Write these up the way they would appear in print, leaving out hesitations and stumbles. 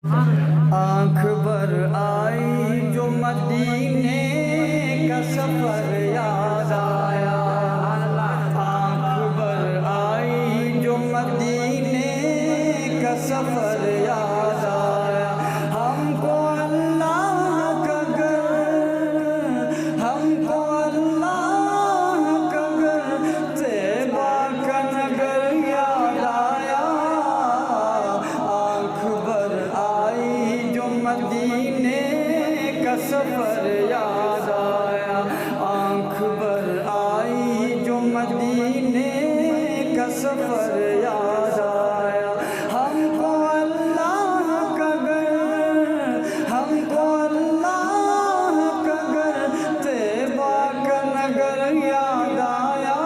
آنکھ بھر آئی جو مدینے کا سفر یاد آیا، آنکھ بھر آئی جو مدینے کا سفر یاد آیا۔ ہم کو اللہ کا گھر، ہم کو اللہ کا گھر، طیبہ کا نگر یاد آیا۔ آنکھ بھر آئی جو مدینے کا سفر یاد آیا، آنکھ بھر آئی جو مدینے کا سفر یاد آیا۔ ہم کو اللہ کا گھر، ہم کو اللہ کا گھر، طیبہ کا نگر یاد آیا۔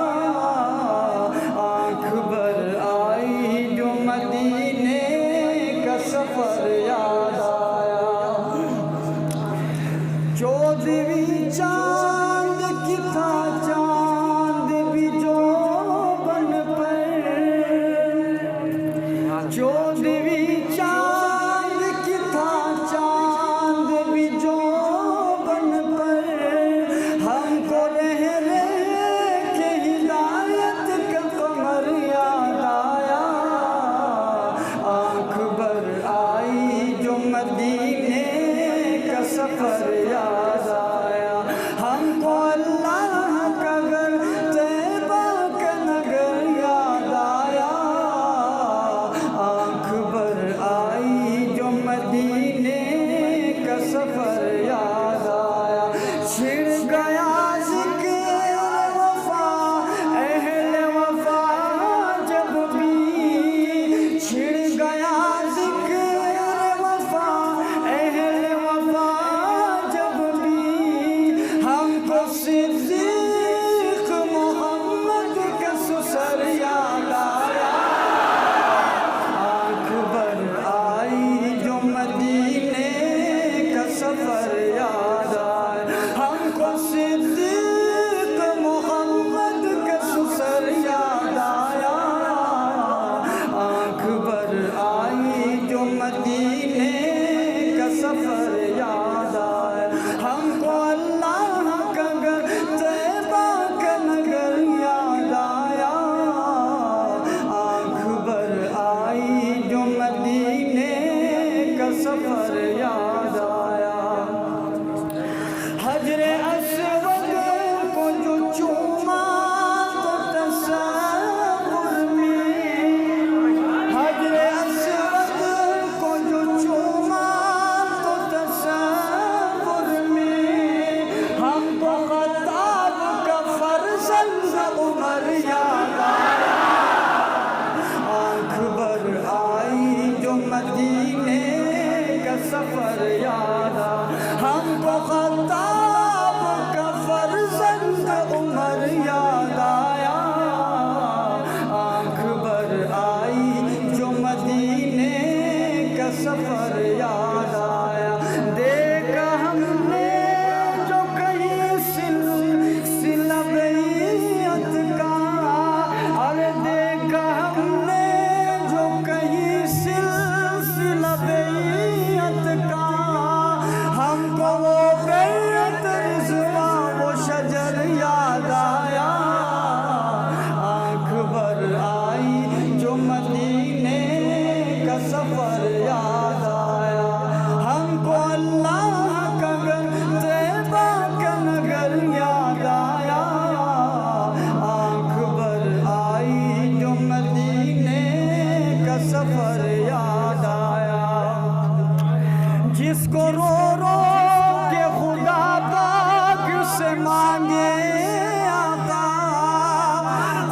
آنکھ بھر آئی جو مدینے کا سفر یاد آیا۔ چودھویں چاند کی تھا چاند بھی جو بن پر، چودھویں چاند کی تھا چاند بھی جو بن پر، ہم کو رہ کے ہدایت کا قمر یاد آیا۔ آنکھ بھر آئی جو مدینے کا سفر یاد آیا۔ ہم کو اللہ کا گھر، طیبہ کا نگر یاد آیا۔ آنکھ بھر آئی جو مدینے کا سفر یاد آیا۔ چھڑ گیا ذکر وفا اہل وفا جب بھی، چھڑ گیا ذکر وفا اہل وفا جب بھی، ہم کو صدیق محمد کا سسر یاد آیا۔ آنکھ بھر آئی جو مدینے کا سفر یاد آیا، ہم کو صدیق محمد کا سسر یاد آیا۔ آنکھ بھر آئی جو مدینے کا سفر یاد آیا۔ ہم کو اللہ کا گھر، طیبہ کا نگر یاد آیا۔ آنکھ بھر آئی جو مدینے کا سفر یاد آیا۔ حجر اسود کو جو چوما تو تصور میں، حجر اسود کو جو چوما تو تصور میں، ہم کو خطاب کا فرزند عمر یاد آیا۔ آنکھ بھر آئی جو مدینے کا سفر یاد آیا، ہم کو خطاب کا فرزند عمر یاد آیا۔ آنکھ بھر آئی جو مدینے کا سفر یاد آیا۔ دیکھا ہم نے جو کہیں سلسلہ بیعت کا، ارے دیکھا ہم نے جو کہیں سلسلہ بیعت کا، ہم کو وہ بیعت رضوان وہ شجر یاد آیا۔ آنکھ بھر آئی جو مدینے کا سفر یاد آیا۔ ہم کو اللہ کا گھر، طیبہ کا نگر یاد آیا۔ آنکھ بھر آئی جو مدینے کا سفر یاد آیا۔ جس کو رو رو کے خدا پاک سے مانگے آقا،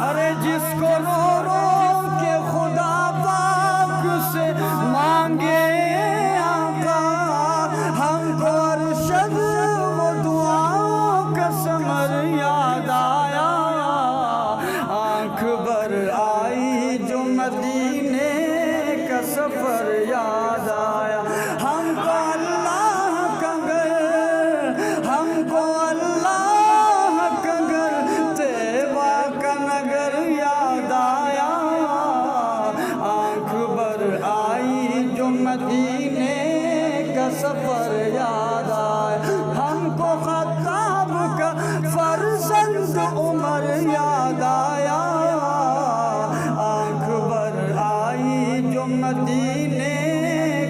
ارے جس کو رو رو کے خدا پاک سے مانگے آقا، ہم کو ارشد و دعاؤں کا ثمر یاد آیا۔ آنکھ بھر آئی جو مدینے کا سفر یاد آیا۔ ہم کو اللہ کا سفر یاد آیا، ہم کو خطاب کا فرزند عمر یاد آیا، آنکھ بھر آئی جو مدینے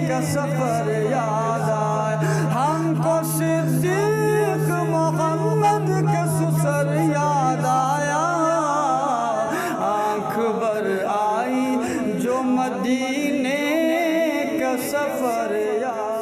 کا سفر یاد آیا، ہم کو صدیق محمد کا سسر یاد آیا، آنکھ بھر آئی جو مدینے کا سفر یاد